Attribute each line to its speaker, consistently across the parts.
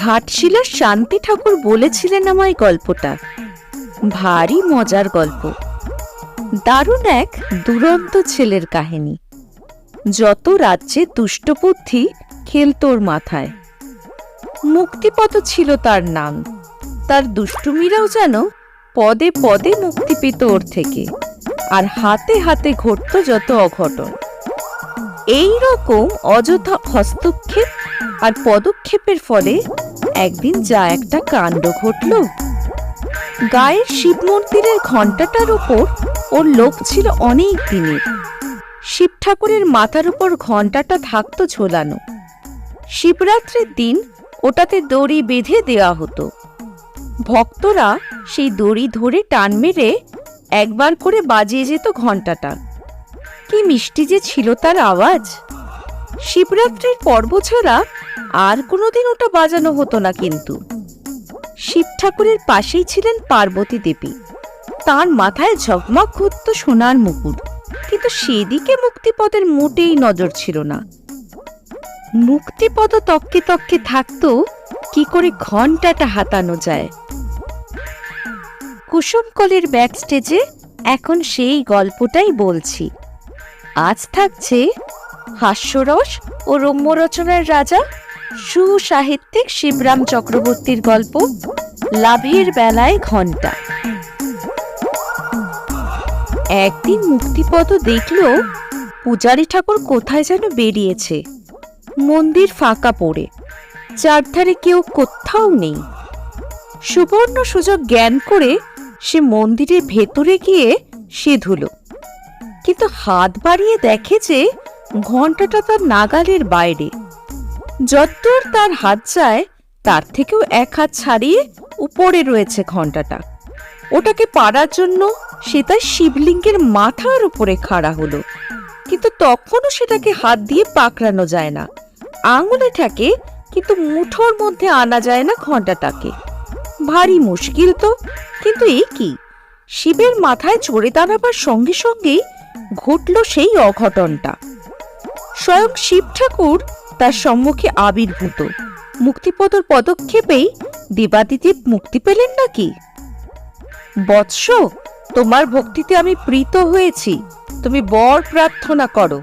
Speaker 1: ঘাটশিলার শান্তি ঠাকুর বলেছিলেন আমায় গল্পটা। ভারী মজার গল্প, দারুণ এক দুরন্ত ছেলের কাহিনী। যত রাজ্যে দুষ্টবুদ্ধি খেলত ওর মাথায়। মুক্তিপদ ছিল তার নাম। তার দুষ্টুমিরাও যেন পদে পদে মুক্তি পেত ওর থেকে, আর হাতে হাতে ঘটত যত অঘটন। এই রকম অযথা হস্তক্ষেপ আর পদক্ষেপের ফলে একদিন যা একটা কাণ্ড ঘটল। গায়ের শিব মন্দিরের ঘণ্টাটার উপর ওর লোভ ছিল অনেক দিনের। শিব ঠাকুরের মাথার উপর ঘণ্টাটা থাকতো ঝোলানো। শিবরাত্রির দিন ওটাতে দড়ি বেঁধে দেওয়া হতো। ভক্তরা সেই দড়ি ধরে টান মেরে একবার করে বাজিয়ে যেত ঘণ্টাটা। কি মিষ্টি যে ছিল তার আওয়াজ! শিবরাত্রির পর্ব ছাড়া আর কোনোদিন ওটা বাজানো হতো না। কিন্তু শিব ঠাকুরের পাশেই ছিলেন পার্বতী দেবী। তার মাথায় ঝকমক ঘুরত সোনার মুকুট, কিন্তু সেদিকে মুক্তিপদের মোটেই নজর ছিল না। মুক্তিপদ তককে তককে থাকতো কি করে ঘণ্টাটা হাতানো যায়। কুসুমকলের ব্যাক স্টেজে এখন সেই গল্পটাই বলছি। আজ থাকছে হাস্যরস ও রম্য রচনার রাজা সুসাহিত্যিক শিবরাম চক্রবর্তীর গল্প লাভের বেলায় ঘণ্টা। একদিন মুক্তিপদ দেখল পূজারী ঠাকুর কোথায় যেন বেরিয়েছে। মন্দির ফাঁকা পড়ে, চারধারে কেউ কোথাও নেই। সুবর্ণ সুযোগ জ্ঞান করে সে মন্দিরের ভেতরে গিয়ে সে ধুলো, কিন্তু হাত বাড়িয়ে দেখে যে ঘণ্টাটা তার নাগালের বাইরে। যতদূর তার হাত যায় তার থেকেও এক হাত ছাড়িয়ে উপরে রয়েছে ঘণ্টাটা। ওটাকে পারার জন্য সে তার শিবলিঙ্গের মাথার উপরে খাড়া হলো, কিন্তু তখনও সেটাকে হাত দিয়ে পাকড়ানো যায় না। আঙুলে ঠেকে, কিন্তু মুঠোর মধ্যে আনা যায় না ঘণ্টাটাকে। ভারী মুশকিল তো। কিন্তু এ কি, শিবের মাথায় চড়ে দাঁড়াবার সঙ্গে সঙ্গেই ঘটল সেই অঘটনটা। স্বয়ং শিব ঠাকুর তার সম্মুখে আবির্ভূত। মুক্তিপদর পদক্ষেপেই দেবাদিদেব মুক্তি পেলেন নাকি? বৎস, তোমার ভক্তিতে আমি প্রীত হয়েছি, তুমি বর প্রার্থনা করো।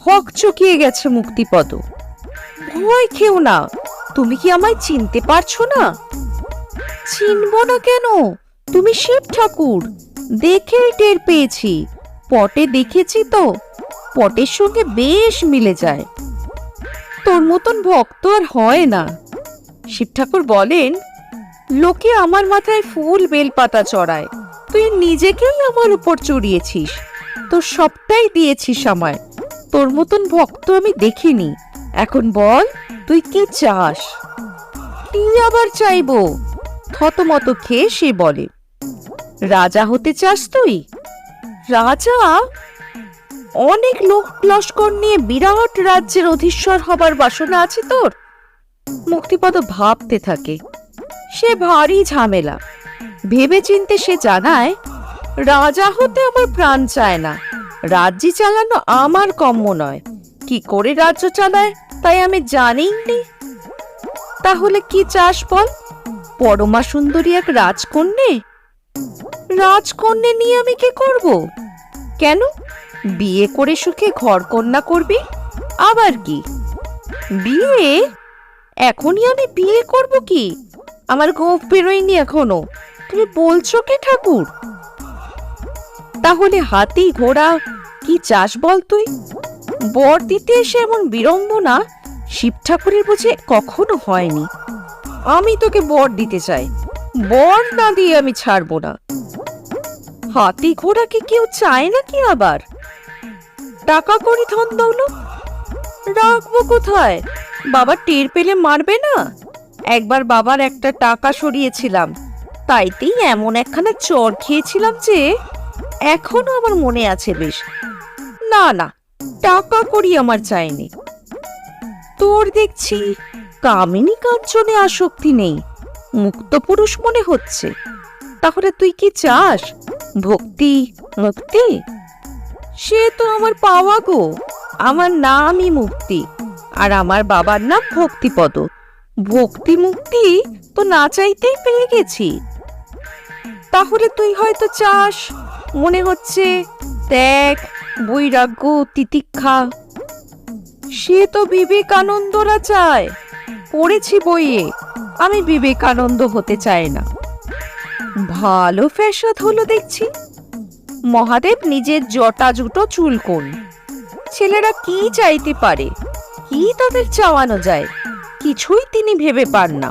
Speaker 1: হক চকিয়ে গেছে মুক্তিপদ। ভয় খেও না, তুমি কি আমায় চিনতে পারছো না? চিনব না কেন? তুমি শিব ঠাকুর, দেখেই টের পেয়েছি। পটে দেখেছি তো, পটের সঙ্গে বেশ মিলে যায়। তোর মতন ভক্ত আর হয় না। শিব ঠাকুর বলেন, লোকে আমার মাথায় ফুল বেলপাতা চড়ায়, তুই নিজেকেই আমার উপর চড়িয়েছিস। তোর সবটাই দিয়েছিস আমায়। তোর মতন ভক্ত আমি দেখিনি। এখন বল, তুই কি চাস? কি আবার চাইবো? থতমত খেয়ে সে বলে, রাজা হতে চাস তুই? রাজা? অনেক লোক লস্কর নিয়ে বিরাট রাজ্যের অধীশ্বর হবার বাসনা আছে তোর? মুক্তিপদ ভাবতে থাকে। সে ভারী ঝামেলা। ভেবে চিনতে সে জানায়, রাজা হতে আমার প্রাণ চায় না। রাজ্য চালানো আমার কম্য নয়। কি করে রাজ্য চালায় তাই আমি জানিই নি। তাহলে কি চাস বল? পরমা সুন্দরী এক রাজকন্যে? রাজকন্যে নিয়ে আমি কি করব? কেন, বিয়ে করে সুখে ঘর কন্যা করবি? আবার কি বিয়ে? এখনই আমি বিয়ে করব কি? আমার গোঁফ বেরোয়নি এখনো। তুমি বলছো কি ঠাকুর? তাহলে হাতি ঘোড়া কি চাস বল তুই? বর দিতে এসে এমন বিড়ম্বনা শিব ঠাকুরের বুঝে কখনো হয়নি। আমি তোকে বর দিতে চাই, বর না দিয়ে আমি ছাড়বো না। হাতি ঘোড়া কি কেউ চায় নাকি? আবার টাকা করি ধন দৌলত রাখবো কোথায়? বাবা টের পেলে মারবে না? একবার বাবার একটা টাকা সরিয়েছিলাম, তাইতেই এমন একখানা চড় খেয়েছিলাম যে এখনো আমার মনে আছে বেশ। না না, টাকা করি আমার চাইনি। তোর দেখছি কামিনী কাঞ্চনে আসক্তি নেই, মুক্ত পুরুষ মনে হচ্ছে। তাহলে তুই কি চাস? ভক্তি, মুক্তি? সে তো আমার পাওয়া গো। আমার নামই মুক্তি। আর আমার বাবার নাম ভক্তিপদ। ভক্তি মুক্তি তো না চাইতেই পেয়ে গেছি। তাহলে তুই হয়তো চাস, মনে হচ্ছে, ত্যাগ, বৈরাগ্য, তিতিক্ষা। সে তো বিবেকানন্দরা চায়, পড়েছি বইয়ে। আমি বিবেকানন্দ হতে চাই না। ভালো ফ্যাসাদ হলো দেখছি। মহাদেব নিজের জটা জুটো চুলকোন। ছেলেরা কি চাইতে পারে, কি তাদের চাওয়ানো যায়, কিছুই তিনি ভেবে পান না।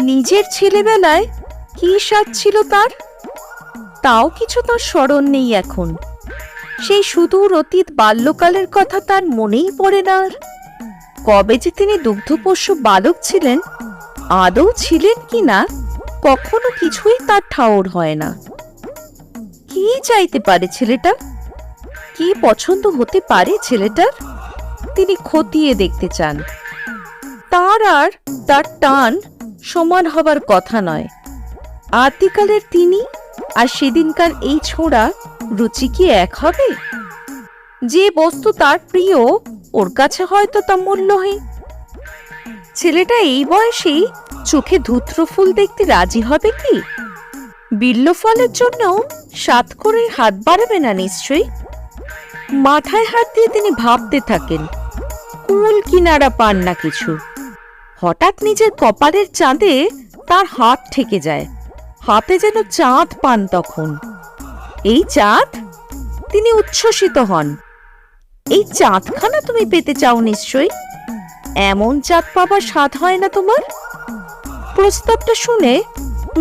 Speaker 1: নিজের ছেলেবেলায় কি স্বাদ ছিল তার, তাও কিছু তার স্মরণ নেই এখন। সেই সুদূর অতীত বাল্যকালের কথা তার মনেই পড়ে না আর। কবে যে তিনি দুগ্ধপোষ্য বালক ছিলেন, আদৌ ছিলেন কিনা, কখনো কিছুই তার ঠাউর হয় না। কি চাইতে পারে ছেলেটা, কি পছন্দ হতে পারে ছেলেটার, তিনি খতিয়ে দেখতে চান। তার আর তার টান সমান হবার কথা নয়। আদিকালের তিনি আর সেদিনকার এই ছোঁড়া রুচি কি এক হবে? যে বস্তু তার প্রিয়, ওর কাছে হয়তো তা মূল্যহীন। ছেলেটা এই বয়সেই চোখে ধূত্র ফুল দেখতে রাজি হবে কি? বিল্ল ফলের জন্য সাত করে হাত বাড়াবে না নিশ্চয়ই। মাথায় হাত দিয়ে তিনি ভাবতে থাকেন, কুল কিনারা পান না কিছু। হঠাৎ নিজের কপালের চাঁদে তার হাত ঠেকে যায়, হাতে যেন চাঁদ পান তখন। এই চাঁদ? তিনি উচ্ছ্বসিত হন। এই চাঁদখানা তুমি পেতে চাও নিশ্চয়ই। এমন চাঁদ পাবার স্বাদ হয় না তোমার? প্রস্তাবটা শুনে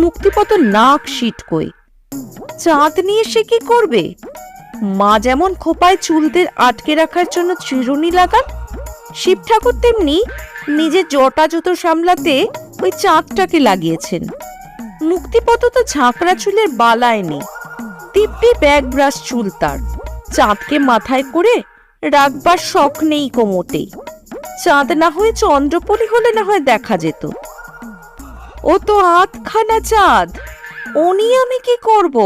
Speaker 1: মুক্তিপদ নাক সিটকোয়। চাঁদ নিয়ে সে কি করবে? মা যেমন খোপায় চুলদের আটকে রাখার জন্য চিরুনি লাগান, শিব ঠাকুর তেমনি নিজের জটা জুতো সামলাতে ওই চাঁদটাকে লাগিয়েছেন। মুক্তিপদ তো ঝাঁকড়া চুলের বালায় নেই, দিব্যি ব্যাগ ব্রাশ চুল তার। চাঁদকে মাথায় করে রাখবার শখ নেই কোমোটেই। চাঁদ না হয়ে চন্দ্রপলি হলে না হয় দেখা যেত। ও তো আধখানা চাঁদ, ও নিয়ে আমি কি করব?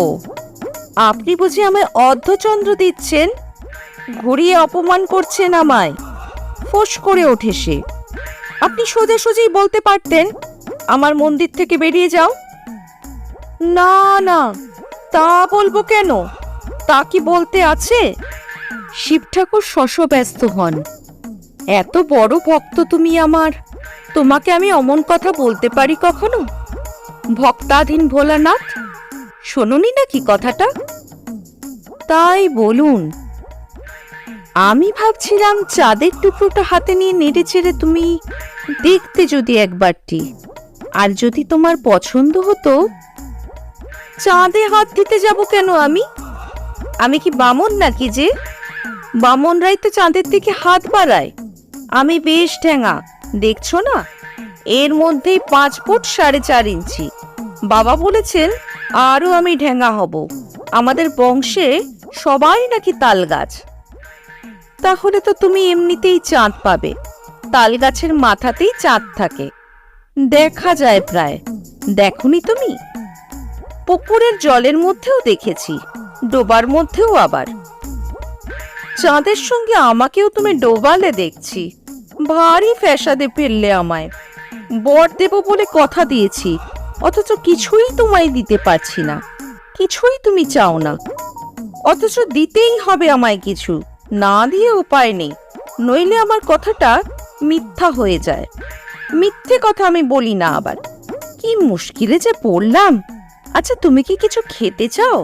Speaker 1: আপনি বুঝি আমায় অর্ধচন্দ্র দিচ্ছেন? ঘুরিয়ে অপমান করছেন আমায়। ফোঁস করে ওঠে সে। আপনি সোজাসুজি বলতে পারতেন, আমার মন্দির থেকে বেরিয়ে যাও। না না, তা বলবো কেন? তা কি বলতে আছে? শিব ঠাকুর শশব্যস্ত হন। এত বড় ভক্ত তুমি আমার, তোমাকে আমি অমন কথা বলতে পারি কখনো? ভক্তাধীন ভোলানাথ, শোনোনি নাকি কথাটা? তাই বলুন। আমি ভাবছিলাম চাঁদের টুকরোটা হাতে নিয়ে নেড়ে চেড়ে তুমি দেখতে যদি একবারটি, আর যদি তোমার পছন্দ হতো। চাঁদে হাত দিতে যাব কেন আমি? আমি কি বামন নাকি যে? বামনরাই তো চাঁদের দিকে হাত বাড়ায়। আমি বেশ ঠ্যাঙা, দেখছো না? এর মধ্যেই 5 ফুট 4.5 ইঞ্চি। বাবা বলেছেন আরো আমি ঢেঙ্গা হব। আমাদের বংশে সবাই নাকি তাল গাছ। তাহলে তো তুমি এমনিতেই চাঁদ পাবে। তাল গাছের মাথাতেই চাঁদ থাকে, দেখা যায় প্রায়। দেখোনি তুমি? পুকুরের জলের মধ্যেও দেখেছি, ডোবার মধ্যেও আবার। চাঁদের সঙ্গে আমাকেও তুমি ডোবালে দেখছি। ভারী ফ্যাসাদে ফেললে আমায়। বর দেব বলে কথা দিয়েছি, অথচ কিছুই তোমায় দিতে পারছি না। কিছুই তুমি চাও না, অথচ দিতেই হবে আমায় কিছু। না দিয়ে উপায় নেই, নইলে আমার কথাটা মিথ্যা হয়ে যায়। মিথ্যে কথা আমি বলি না আবার। কি মুশকিলে যে পড়লাম। আচ্ছা, তুমি কি কিছু খেতে চাও?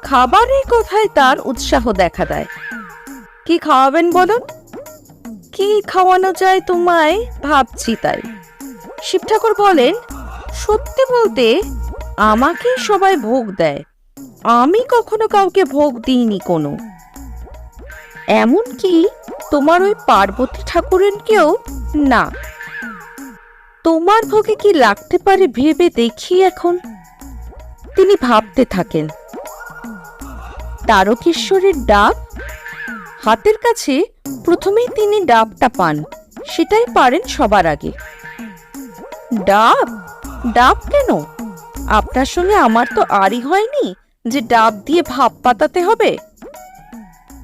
Speaker 1: খাবারের কথায় তার উৎসাহ দেখা দেয়। কি খাওয়াবেন বলুন? কি খাওয়ানো যায় তোমায় ভাবছি তাই। শিব ঠাকুর বলেন, সত্যি বলতে আমাকেই সবাই ভোগ দেয়, আমি কখনো কাউকে ভোগ দিইনি কোনো। এমনকি তোমার ওই পার্বতী ঠাকুরেনকেও না। তোমার ভোগে কি লাগতে পারে ভেবে দেখি এখন। তিনি ভাবতে থাকেন। তারকেশ্বরের ডাব হাতের কাছে প্রথমেই তিনি ডাবটা পান, সেটাই পারেন সবার আগে। ডাব? ডাব কেন? আপনার সঙ্গে আমার তো আরই হয়নি যে ডাব দিয়ে ভাব পাতাতে হবে।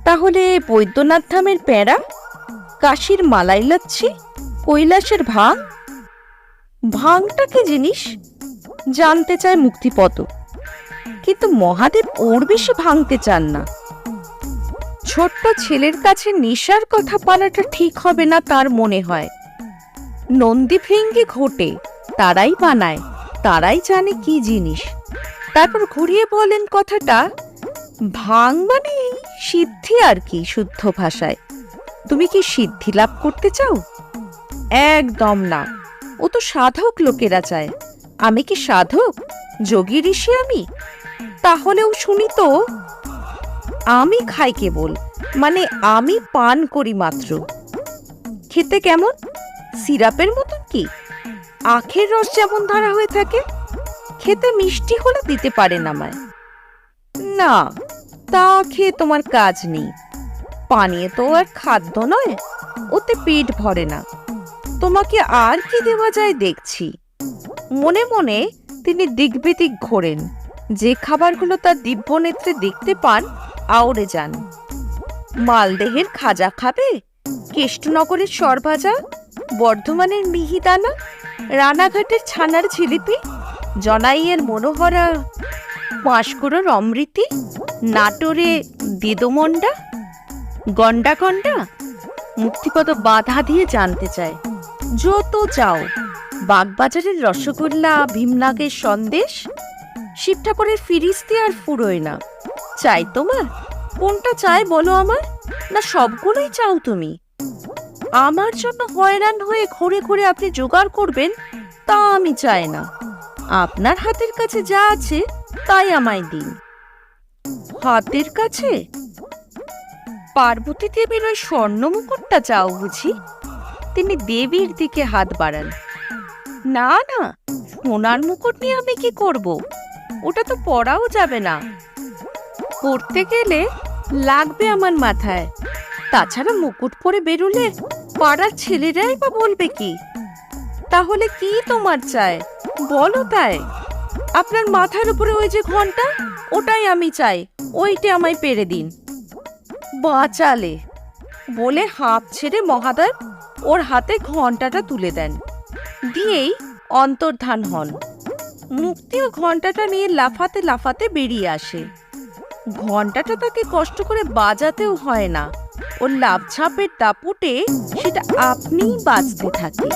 Speaker 1: তাহলে বৈদ্যনাথ ধামের প্যাঁড়া? কাশির মালাই লাচ্ছি, কৈলাসের ভাং। ভাংটা কি জিনিস জানতে চায় মুক্তিপদ, কিন্তু মহাদেব ওর বেশি ভাঙতে চান না। ছোট্ট ছেলের কাছে নেশার কথা পালাটা ঠিক হবে না তার মনে হয়। নন্দী ভৃঙ্গি ঘটে, তারাই বানায়, তারাই জানে কি জিনিস। তারপর ঘুরিয়ে বলেন কথাটা, ভাং মানে সিদ্ধি আর কি, শুদ্ধ ভাষায়। তুমি কি সিদ্ধি লাভ করতে চাও? একদম না, ও তো সাধক লোকেরা চায়। আমি কি সাধক, যোগী ঋষি আমি? তাহলেও শুনি তো। আমি খাই কেবল, মানে আমি পান করি মাত্র। খেতে কেমন? সিরাপের মতন কি? আখের রস যেমন ধরা হয়ে থাকে। খেতে মিষ্টি হলে দিতে পারেন আমায়। না, তা খেয়ে তোমার কাজ নেই। পানীয় তো আর খাদ্য নয়, ওতে পেট ভরে না। তোমাকে আর কি দেওয়া যায় দেখছি। মনে মনে তিনি দিকবিদিক ঘোরেন। যে খাবারগুলো তার দিব্য নেত্রে দেখতে পান আউড়ে যান। মালদেহের খাজা খাবে, কেষ্টনগরের সরভাজা, বর্ধমানের মিহিদানা, রানাঘাটের ছানার ঝিলিপি, জনাইয়ের মনোহরা পাঁশকুড়োর অমৃতি, নাটোরে দেদমন্ডা, গন্ডা গন্ডা। মুক্তিপদ বাধা দিয়ে জানতে চায়, যত চাও। বাগবাজারের রসগোল্লা, ভীমনাগের সন্দেশ, শিব ঠাকুরের ফিরিস্তি আর ফুরোয় না। চাই তোমার? কোনটা চাই বলো আমার? না সবগুলোই চাও তুমি? আমার জন্য হয়রান হয়ে ঘুরে ঘুরে আপনি জোগাড় করবেন তা আমি চাই না। আপনার হাতের কাছে যা আছে তাই আমায় দিন। হাতের কাছে? পার্বতী দেবীর ওই স্বর্ণ মুকুটটা চাও বুঝি? তিনি দেবীর দিকে হাত বাড়ান। না না, সোনার মুকুট নিয়ে আমি কি করব? ওটা তো পরাও যাবে না। পড়তে গেলে লাগবে আমার মাথায়। তাছাড়া মুকুট পরে বেরোলে পাড়ার ছেলেরাই বা বলবে কি? তাহলে কি তোমার চাই বলো তাই। আপনার মাথার উপরে ওই যে ঘন্টা, ওটাই আমি চাই, ওইটা আমায় পেরে দিন। বাঁচালে বলে হাঁপ ছেড়ে মহাদেব ওর হাতে ঘন্টাটা তুলে দেন। দিয়েই অন্তর্ধান হন। মুক্তিও ঘন্টাটা নিয়ে লাফাতে লাফাতে বেরিয়ে আসে। ঘন্টাটা তাকে কষ্ট করে বাজাতেও হয় না, ওর লাফঝাপের দাপুটে সেটা আপনিই বাজতে থাকে।